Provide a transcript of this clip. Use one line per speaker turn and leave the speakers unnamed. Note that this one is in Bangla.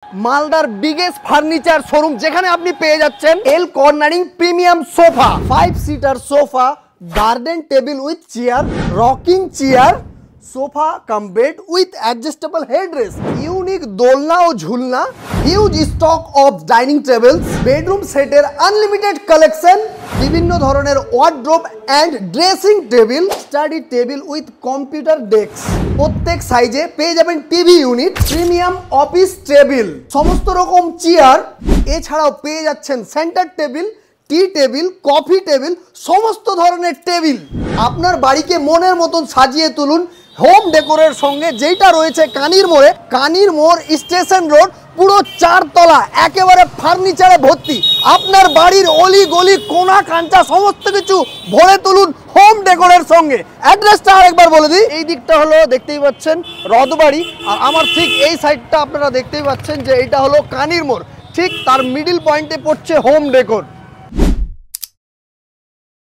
মালদার বিগেস্ট ফার্নিচার শোরুম, যেখানে আপনি পেয়ে যাচ্ছেন L cornering premium sofa, 5 seater sofa, garden table with chair, rocking chair, sofa cum bed with adjustable headrest, unique দোলনা ও ঝুলনা, huge stock of dining tables, bedroom সেটের আনলিমিটেড কালেকশন, বিভিন্ন ধরনের wardrobe and dressing table, study table with computer desk, প্রত্যেক সাইজে পেয়ে যাবেন TV unit, premium office table, সমস্ত রকম চেয়ার, এছাড়াও পেয়ে যাচ্ছেন centre table, tea table, coffee table, সমস্ত ধরনের টেবিল। আপনার বাড়িকে মনের মতন সাজিয়ে তুলুন হোম ডেকোরের সঙ্গে, যেটা রয়েছে কানির মোড়ে, কানির মোড় স্টেশন রোড, পুরো 4 তলা, একেবারে ফার্নিচারে ভর্তি। আপনার বাড়ির অলি গলি কোনা কাঞ্চা সমস্ত কিছু ভরে তুলুন হোম ডেকোরের সঙ্গে। অ্যাড্রেসটা আরেকবার বলে দিই, এই দিকটা হলো দেখতেই পাচ্ছেন রথবাড়ি, আর আমার ঠিক এই সাইডটা আপনারা দেখতেই পাচ্ছেন যে এটা হলো কানির মোড়, ঠিক তার মিডিল পয়েন্টে পড়ছে হোম ডেকোর।